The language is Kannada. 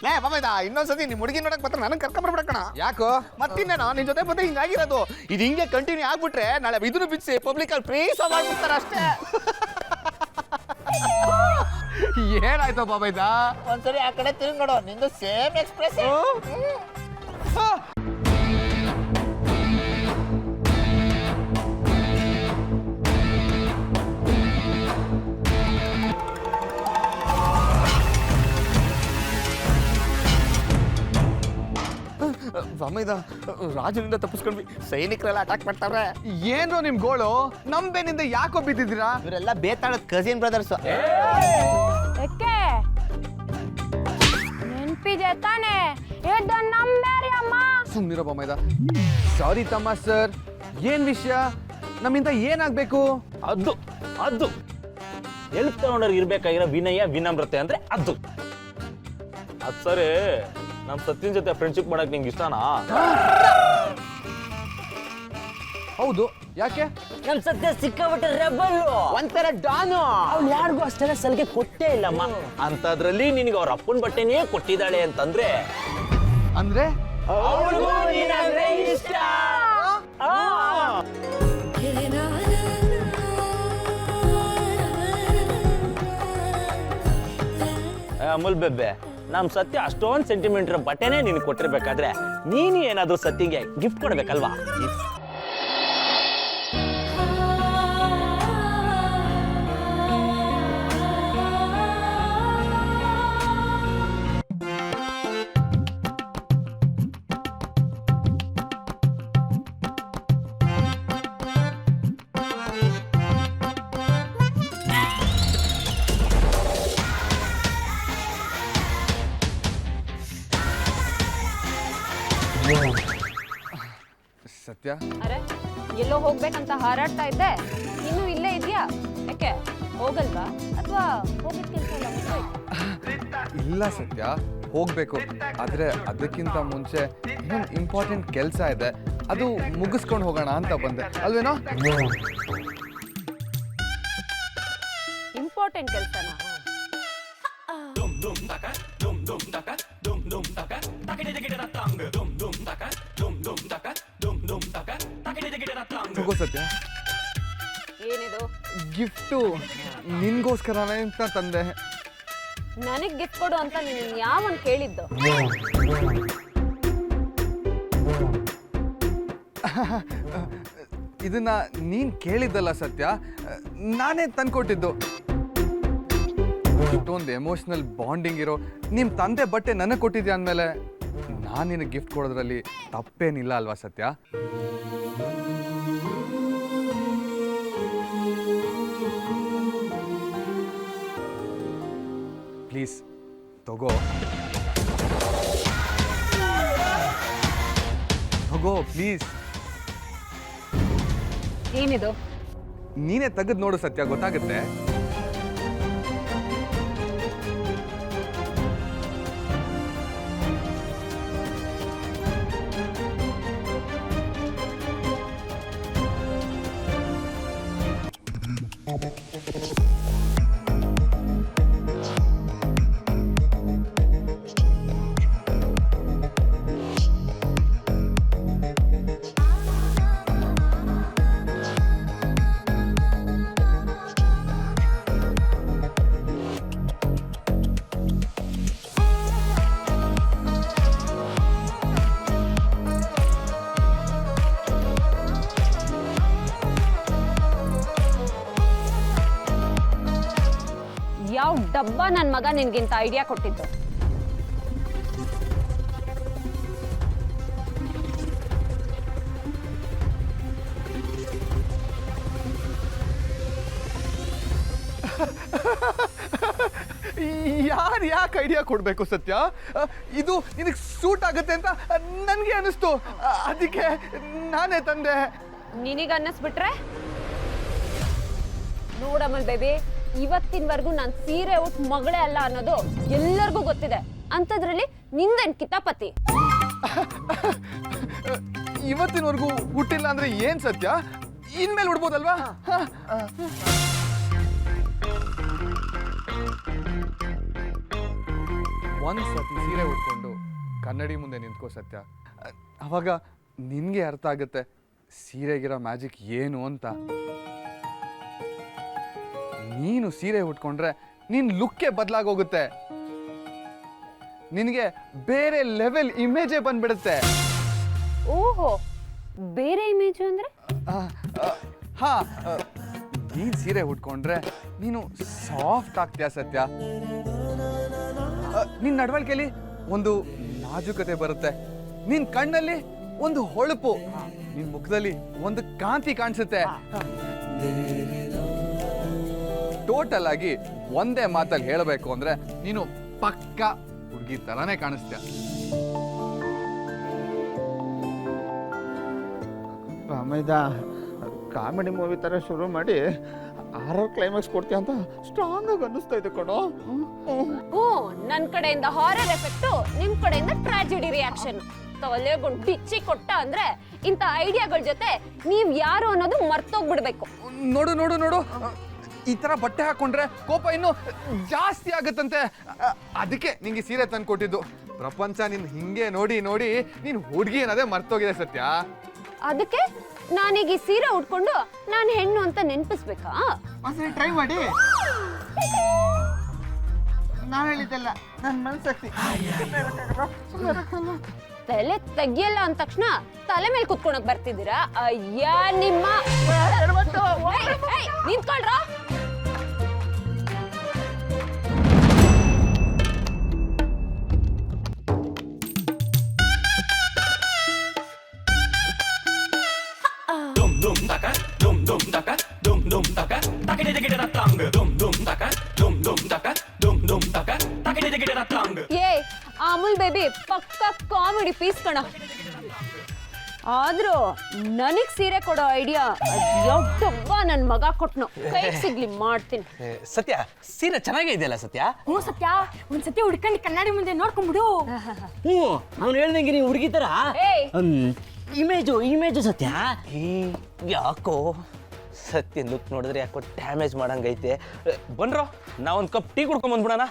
ಲೇ ಬಾಬಾಯ್ದ ಇನ್ನೊಂದ್ಸತಿ ನಿಮ್ಮ ಹುಡುಗಿ ನೋಡಕ್ ಬರ್ತಾರೆ ನನಗೆ ಕರ್ಕೊಂಡ್ಬರ್ಬಿಡಕಣ. ಯಾಕೋ ಮತ್ತಿನ್ನೇನೋ ನಿನ್ ಜೊತೆ ಬಂದೆ ಹಿಂಗಾಗಿರೋದು. ಇದು ಹಿಂಗೆ ಕಂಟಿನ್ಯೂ ಆಗ್ಬಿಟ್ರೆ ನಾಳೆ ಇದನ್ನು ಬಿಚ್ಚಿ ಪಬ್ಲಿಕಲ್ಲಿ ಪ್ರೇಸ ಮಾಡ್ಬಿಡ್ತಾರೆ ಅಷ್ಟೇ. ಏನಾಯ್ತು ಬಾಬಾಯ್ದ? ಒಂದ್ಸರಿ ಆ ಕಡೆ ತಿರುಗಿ ನೋಡು, ನಿಂದು ಸೇಮ್ ಎಕ್ಸ್ಪ್ರೆಸ್. ಬಾಮೈದ ರಾಜನಿಂದ ತಪ್ಪಿಸ್ಕೊಂಡ್ವಿ, ಸೈನಿಕರೆಲ್ಲ ಅಟ್ಯಾಕ್ ಮಾಡ್ತಾವ್ರೆ. ಏನು ನಿಮ್ ಗೋಳು? ನಮ್ ಬೆನ್ನಿಂದ ಯಾಕೋ ಬಿದ್ದಿದ್ದೀರಾ? ಇವರೆಲ್ಲ ಬೇತಾಳದ ಕಸಿನ್ ಬ್ರದರ್ಸ್. ಯಾಕೆ ನೆನ್ಪಿದೆ ತಾನೆ? ಇದು ನಂಬೇರಿ ಅಮ್ಮ. ಸುಮ್ನಿರೋ ಬಾಮೈದ. ಸಾರಿ ತಮ್ಮ ಸರ್, ಏನ್ ವಿಷಯ? ನಮ್ಮಿಂದ ಏನಾಗ್ಬೇಕು? ಅದು ಹೆಲ್ಪ್ ತಗೊಂಡವ್ರಿಗೆ ಇರ್ಬೇಕಾಗಿರೋ ವಿನಯ ವಿನಮ್ರತೆ ಅಂದ್ರೆ ಅದು ಸರಿ. ನಮ್ ಸತ್ಯನ್ ಜೊತೆ ಫ್ರೆಂಡ್ಶಿಪ್ ಮಾಡಕ್ ನಿಂಗೆ ಇಷ್ಟನಾ? ಹೌದು, ಯಾಕೆ? ನಮ್ ಸತ್ಯ ಸಿಕ್ಕಾಬಿಟ್ಟೆ ರೆಬಲ್, ಒಂಥರ ಡಾನು. ಅವ್ನು ಯಾರಿಗೂ ಅಷ್ಟೆಲ್ಲ ಸಲಿಗೆ ಕೊಟ್ಟೇ ಇಲ್ಲಮ್ಮ. ಅಂತದ್ರಲ್ಲಿ ನಿನಗೆ ಅವ್ರ ಅಪ್ಪನ ಬಟ್ಟೆನೇ ಕೊಟ್ಟಿದ್ದಾಳೆ ಅಂತಂದ್ರೆ ಅಂದ್ರೆ ಇಷ್ಟ. ಅಮೂಲ್ ಬೆಬ್ಬೆ, ನಮ್ ಸತ್ಯ ಅಷ್ಟೊಂದು ಸೆಂಟಿಮೀಟರ್ ಬಟ್ಟೆನೇ ನೀನು ಕೊಟ್ಟಿರ್ಬೇಕಾದ್ರೆ ನೀನು ಏನಾದ್ರೂ ಸತ್ಯಗೆ ಗಿಫ್ಟ್ ಕೊಡ್ಬೇಕಲ್ವಾ? ಸತ್ಯ, ಅರೆ ಎಲ್ಲೋ ಹೋಗ್ಬೇಕಂತ ಹಾರಾಡ್ತಾ ಇದ್ದೆ, ಇನ್ನು ಇಲ್ಲೇ ಇದೆಯಾ? ಯಾಕೆ ಹೋಗಲ್ವಾ ಅಥವಾ ಹೋಗಿದ್ ಕೆಲಸ ಎಲ್ಲ ಮುಗ್ದೋಯ್ತಾ? ಇಲ್ಲ ಸತ್ಯ, ಹೋಗ್ಬೇಕು. ಆದ್ರೆ ಅದಕ್ಕಿಂತ ಮುಂಚೆ ಇನ್ನೊಂದು ಇಂಪಾರ್ಟೆಂಟ್ ಕೆಲಸ ಇದೆ, ಅದು ಮುಗಿಸ್ಕೊಂಡು ಹೋಗೋಣ ಅಂತ ಬಂದೆ, ಅಲ್ವೇನೋ? ಇಂಪಾರ್ಟೆಂಟ್ ಕೆಲಸನ? ತಗೋ ಸತ್ಯ, ಏನಿದು? ಗಿಫ್ಟು ನಿನ್ಗೋಸ್ಕರನೇ ಅಂತ ತಂದೆ. ನನಗ್ ಗಿಫ್ಟ್ ಕೊಡು ಅಂತ ನೀನು ಯಾವನ್ ಕೇಳಿದ್ದು? ಇದನ್ನ ನೀನ್ ಕೇಳಿದ್ದಲ್ಲ ಸತ್ಯ, ನಾನೇ ತಂದ್ಕೊಟ್ಟಿದ್ದು. ಇಷ್ಟೊಂದು ಎಮೋಷನಲ್ ಬಾಂಡಿಂಗ್ ಇರೋ ನಿಮ್ ತಂದೆ ಬಟ್ಟೆ ನನಗೆ ಕೊಟ್ಟಿದ್ಯಾ ಅಂದಮೇಲೆ ನಾನು ನಿನಗೆ ಗಿಫ್ಟ್ ಕೊಡೋದ್ರಲ್ಲಿ ತಪ್ಪೇನಿಲ್ಲ ಅಲ್ವಾ ಸತ್ಯ? ಪ್ಲೀಸ್ ತಗೋ ಪ್ಲೀಸ್. ಏನಿದು? ನೀನೇ ತೆಗೆದು ನೋಡು ಸತ್ಯ, ಗೊತ್ತಾಗುತ್ತೆ. ಯಾವ ಡಬ್ಬ ನನ್ನ ಮಗ ನಿನ್ಗಿಂತ ಐಡಿಯಾ ಕೊಟ್ಟಿದ್ದು? ಯಾಕೆ ಐಡಿಯಾ ಕೊಡ್ಬೇಕು ಸತ್ಯ? ಇದು ನಿನಗೆ ಸೂಟ್ ಆಗುತ್ತೆ ಅಂತ ನನಗೆ ಅನಿಸ್ತು, ಅದಕ್ಕೆ ನಾನೇ ತಂದೆ. ನಿನಗೆ ಅನ್ನಿಸ್ಬಿಟ್ರೆ ನೋಡಮ್ಮಲ್ ಬೇಬಿ, ಇವತ್ತಿನವರೆಗೂ ನಾನು ಸೀರೆ ಉಟ್ ಮಗಳೇ ಅಲ್ಲ ಅನ್ನೋದು ಎಲ್ಲರಿಗೂ ಗೊತ್ತಿದೆ. ಅಂಥದ್ರಲ್ಲಿ ನಿಂದೇನ್ ಕಿತಾಪತಿ? ಇವತ್ತಿನವರೆಗೂ ಹುಟ್ಟಿಲ್ಲ ಅಂದ್ರೆ ಏನ್ ಸತ್ಯ? ಇನ್ಮೇಲೆ ಉಡ್ಬೋದಲ್ವಾ? ಒಂದು ಸತಿ ಸೀರೆ ಉಟ್ಕೊಂಡು ಕನ್ನಡಿ ಮುಂದೆ ನಿಂತ್ಕೋ ಸತ್ಯ. ಅವಾಗ ನಿನಗೆ ಅರ್ಥ ಆಗುತ್ತೆ ಸೀರೆಗಿರೋ ಮ್ಯಾಜಿಕ್ ಏನು ಅಂತ. ನೀನು ಸೀರೆ ಉಟ್ಕೊಂಡ್ರೆ ನಿನ್ನ ಲುಕ್ಕೇ ಬದಲಾಗೋಗುತ್ತೆ. ನಿನಗೆ ಬೇರೆ ಲೆವೆಲ್ ಇಮೇಜೇ ಬಂದ್ಬಿಡುತ್ತೆ. ಓಹೋ, ಬೇರೆ ಇಮೇಜು ಅಂದ್ರೆ? ಹಾ, ನೀನು ಸೀರೆ ಉಟ್ಕೊಂಡ್ರೆ ನೀನು ಸಾಫ್ಟ್ ಆಗ್ತೀಯ ಸತ್ಯ. ನಿನ್ನ ನಡವಳಿಕೆಯಲ್ಲಿ ಒಂದು ನಾಜೂಕತೆ ಬರುತ್ತೆ. ನಿನ್ನ ಕಣ್ಣಲ್ಲಿ ಒಂದು ಹೊಳಪು, ನಿನ್ನ ಮುಖದಲ್ಲಿ ಒಂದು ಕಾಂತಿ ಕಾಣಿಸುತ್ತೆ. ಟೋಟಲ್ ಆಗಿ ಒಂದೇ ಮಾತಲ್ಲಿ ಹೇಳಬೇಕು ಅಂದ್ರೆ ನೀನು ಪಕ್ಕ ಹುಡುಗಿ ತರಾನೇ ಕಾಣಿಸ್ತೀಯ. ರಾಮಯ್ಯ ಕಾಮಿಡಿ ಮೂವಿ ಥರ ಶುರು ಮಾಡಿ ಆರರ್ ಕ್ಲೈಮ್ಯಾಕ್ಸ್ ಕೊಡ್ತೀಯ ಅಂತ ಸ್ಟ್ರಾಂಗ್ ಆಗಿ ಅನ್ನಿಸ್ತಾ ಇದೆ ಕಣೋ. ನನ್ ಕಡೆಯಿಂದ ಹಾರರ್ ಎಫೆಕ್ಟ್, ನಿಮ್ ಕಡೆಯಿಂದ ಟ್ರಾಜಿಡಿ ರಿಯಾಕ್ಷನ್. ತಲೆಗೊಂಡು ಡಿಚ್ಚಿ ಕೊಟ್ಟ ಅಂದ್ರೆ ಇಂಥ ಐಡಿಯಾಗಳ ಜೊತೆ ನೀವ್ ಯಾರು ಅನ್ನೋದು ಮರ್ತೋಗ್ಬಿಡ್ಬೇಕು. ನೋಡು ನೋಡು ನೋಡು, ಈ ತರ ಬಟ್ಟೆ ಹಾಕೊಂಡ್ರೆ ಕೋಪ ಇನ್ನೂ ಜಾಸ್ತಿ ಆಗುತ್ತಂತೆ. ಅದಕ್ಕೆ ನಿಂಗೆ ಸೀರೆ ತಂದು ಕೊಟ್ಟಿದ್ದು. ಪ್ರಪಂಚ ನಿನ್ ಹಿಂಗೆ ನೋಡಿ ನೋಡಿ ನೀನ್ ಹುಡುಗಿ ಅನ್ನೋದೇ ಮರ್ತೋಗಿದೆ ಸತ್ಯ. ಅದಕ್ಕೆ ನಾನೀಗ ಈ ಸೀರೆ ಉಟ್ಕೊಂಡು ನಾನು ಹೆಣ್ಣು ಅಂತ ನೆನ್ಪಿಸ್ಬೇಕಾ? ಒಂದ್ಸರಿ ಟ್ರೈ ಮಾಡಿ. ನಾನು ಹೇಳಿದ್ದೆಲ್ಲ ನನ್ನ ಮನಸ್ಸಾಗ್ತಿ. ತಲೆ ತೆಗಿಯಲ್ಲ ಅಂದ ತಕ್ಷಣ ತಲೆ ಮೇಲೆ ಕುತ್ಕೊಳಕ್ ಬರ್ತಿದ್ದೀರಾ? ಅಯ್ಯ ನಿಮ್ಮ ನಿಂತ್ಕೊಳ್ರ. ಏ ಅಮೂಲ್ ಬೇಬಿ ಪಕ್ಕ ಕಾಮಿಡಿ ಪೀಸ್ ಕಣ. ಆದ್ರೂ ನನಗ್ ಸೀರೆ ಕೊಡೋ ಐಡಿಯಾ ಯಾವ್ದಬ್ಬ ನನ್ ಮಗ ಕೊಟ್ನು. ಕೈ ಸಿಗ್ಲಿ ಮಾಡ್ತೀನಿ. ಸತ್ಯ, ಸೀರೆ ಚೆನ್ನಾಗೇ ಇದೆಯಲ್ಲ ಸತ್ಯ? ಹ್ಞೂ ಸತ್ಯ, ಒಂದ್ಸತಿ ಹುಡ್ಕೊಂಡು ಕನ್ನಡಿ ಮುಂದೆ ನೋಡ್ಕೊಂಡ್ಬಿಡು. ಹ್ಞೂ, ಅವ್ನು ಹೇಳ್ದಂಗೆ ನೀವು ಹುಡುಗಿ ತರ ಏಯ್ ಇಮೇಜು ಸತ್ಯ. ಯಾಕೋ ಸತ್ಯ ಲುಕ್ ನೋಡಿದ್ರೆ ಯಾಕೋ ಡ್ಯಾಮೇಜ್ ಮಾಡಂಗೈತೆ. ಬನ್ರೋ, ನಾವೊಂದು ಕಪ್ ಟೀ ಕುಡ್ಕೊಂಡ್ ಬಂದ್ಬಿಡೋಣ.